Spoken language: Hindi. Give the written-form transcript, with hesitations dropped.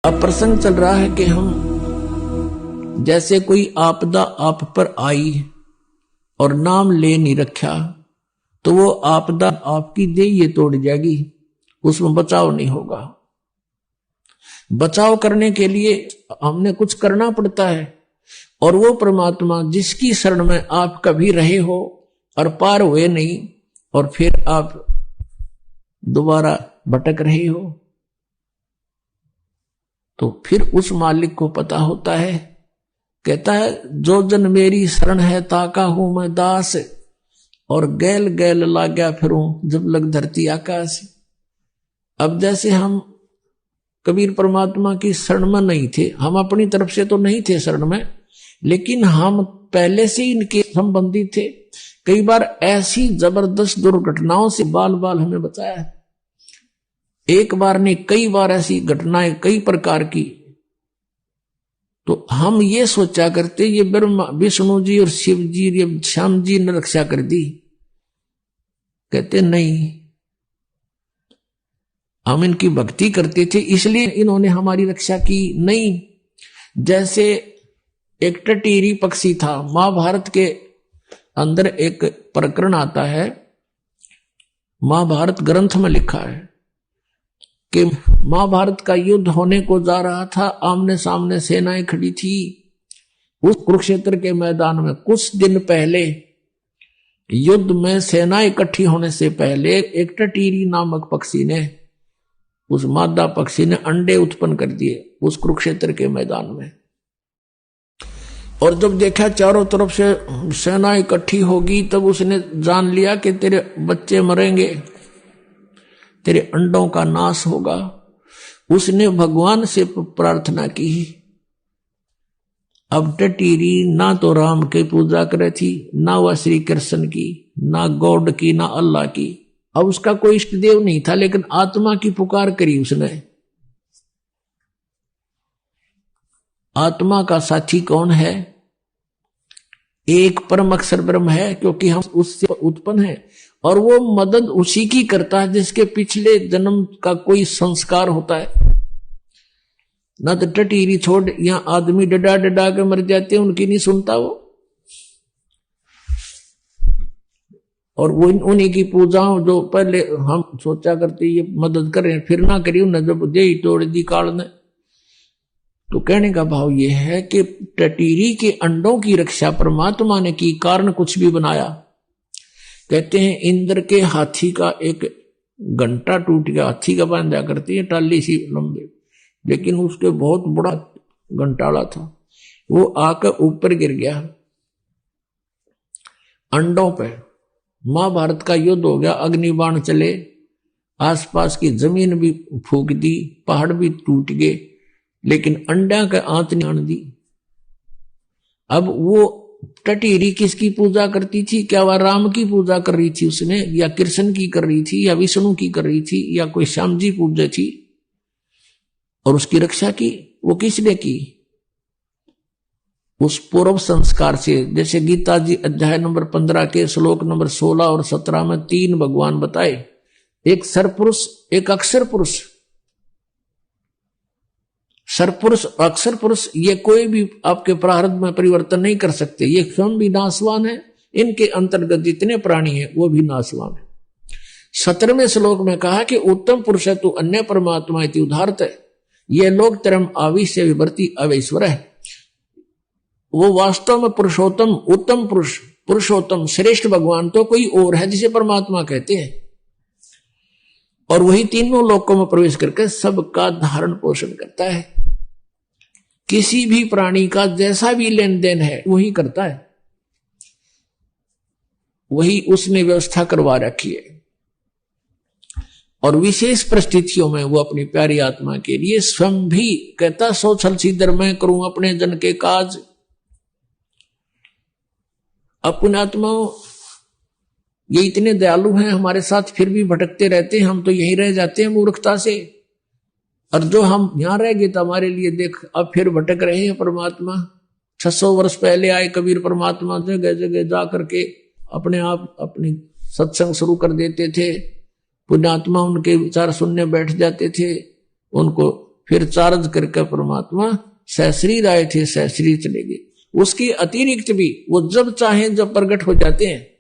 अब प्रसंग चल रहा है कि हम जैसे कोई आपदा आप पर आई और नाम ले नहीं रखा तो वो आपदा आपकी देह तोड़ जाएगी, उसमें बचाव नहीं होगा। बचाव करने के लिए हमने कुछ करना पड़ता है, और वो परमात्मा जिसकी शरण में आप कभी रहे हो और पार हुए नहीं और फिर आप दोबारा भटक रहे हो, तो फिर उस मालिक को पता होता है। कहता है जो जन मेरी शरण है ताका हूं मैं दास, और गैल गैल लाग्या फिरूं जब लग धरती आकाश। अब जैसे हम कबीर परमात्मा की शरण में नहीं थे, हम अपनी तरफ से तो नहीं थे शरण में, लेकिन हम पहले से इनके संबंधी थे। कई बार ऐसी जबरदस्त दुर्घटनाओं से बाल बाल हमें बचाया है। एक बार नहीं कई बार ऐसी घटनाएं कई प्रकार की, तो हम ये सोचा करते ये ब्रह्मा विष्णु जी और शिव जी ये श्याम जी ने रक्षा कर दी। कहते नहीं, हम इनकी भक्ति करते थे इसलिए इन्होंने हमारी रक्षा की नहीं। जैसे एक टटीरी पक्षी था, महाभारत के अंदर एक प्रकरण आता है, महाभारत ग्रंथ में लिखा है कि महाभारत का युद्ध होने को जा रहा था, आमने सामने सेनाएं खड़ी थी। उस कुरुक्षेत्र के मैदान में कुछ दिन पहले युद्ध में सेनाएं इकट्ठी होने से पहले एक टटीरी नामक पक्षी ने, उस मादा पक्षी ने अंडे उत्पन्न कर दिए उस कुरुक्षेत्र के मैदान में। और जब देखा चारों तरफ से सेना इकट्ठी होगी तब उसने जान लिया कि तेरे बच्चे मरेंगे, तेरे अंडों का नाश होगा। उसने भगवान से प्रार्थना की। अब टटीरी ना तो राम की पूजा करे थी, ना वह श्री कृष्ण की, ना गॉड की, ना अल्लाह की। अब उसका कोई इष्ट देव नहीं था, लेकिन आत्मा की पुकार करी उसने। आत्मा का साथी कौन है? एक परम अक्षर ब्रह्म है, क्योंकि हम उससे उत्पन्न हैं, और वो मदद उसी की करता है जिसके पिछले जन्म का कोई संस्कार होता है। ना तो टटीरी छोड़ यहां आदमी डडा डडा के मर जाते हैं, उनकी नहीं सुनता वो, और वो उन्हीं की पूजा जो पहले हम सोचा करते ये मदद करें फिर ना करी, उन्हें जब दे ही तोड़ दी काल ने। तो कहने का भाव ये है कि टटीरी के अंडों की रक्षा परमात्मा ने की, कारण कुछ भी बनाया। कहते हैं इंद्र के हाथी का एक घंटा टूट गया, हाथी का बांधा करती है टाली सी लंबे, लेकिन उसके बहुत बड़ा घंटाला था, वो आकर ऊपर गिर गया अंडों पे। महाभारत का युद्ध हो गया, अग्निबाण चले, आसपास की जमीन भी फूक दी, पहाड़ भी टूट गए, लेकिन अंडा का आंत नहीं आन दी। अब वो टटीरी किसकी पूजा करती थी? क्या वह राम की पूजा कर रही थी उसने, या कृष्ण की कर रही थी, या विष्णु की कर रही थी, या कोई श्याम जी पूजा थी? और उसकी रक्षा की वो किसने की? उस पूर्व संस्कार से। जैसे गीता जी अध्याय नंबर 15 के श्लोक नंबर 16 और 17 में 3 भगवान बताए, एक सरपुरुष, एक अक्षर पुरुष। सरपुरुष अक्षर पुरुष ये कोई भी आपके प्रारब्ध में परिवर्तन नहीं कर सकते, ये स्वयं भी नाशवान है, इनके अंतर्गत जितने प्राणी हैं वो भी नाशवान है। 17वें श्लोक में कहा कि उत्तम पुरुष है तू अन्य परमात्मा इति उदाहरत है, ये लोग तरम आविश्य विवर्ती अवैश्वर है। वो वास्तव में पुरुषोत्तम, उत्तम पुरुष, पुरुषोत्तम श्रेष्ठ भगवान तो कोई और है जिसे परमात्मा कहते हैं, और वही तीनों लोकों में प्रवेश करके सबका धारण पोषण करता है। किसी भी प्राणी का जैसा भी लेन देन है वही करता है, वही उसने व्यवस्था करवा रखी है, और विशेष परिस्थितियों में वो अपनी प्यारी आत्मा के लिए स्वयं भी कहता सो छल सीधर मैं करूं अपने जन के काज। अपने आत्माओं ये इतने दयालु हैं हमारे साथ, फिर भी भटकते रहते हैं, हम तो यहीं रह जाते हैं मूर्खता से। और जो हम यहां रह गए तो हमारे लिए देख अब फिर भटक रहे हैं। परमात्मा 600 वर्ष पहले आए कबीर परमात्मा, जगह जगह जा करके अपने आप अपनी सत्संग शुरू कर देते थे, पुण्यात्मा उनके विचार सुनने बैठ जाते थे, उनको फिर चार्ज करके परमात्मा सहशरीर आए थे सहशरीर चले गए। उसकी अतिरिक्त भी वो जब चाहे जब प्रकट हो जाते हैं।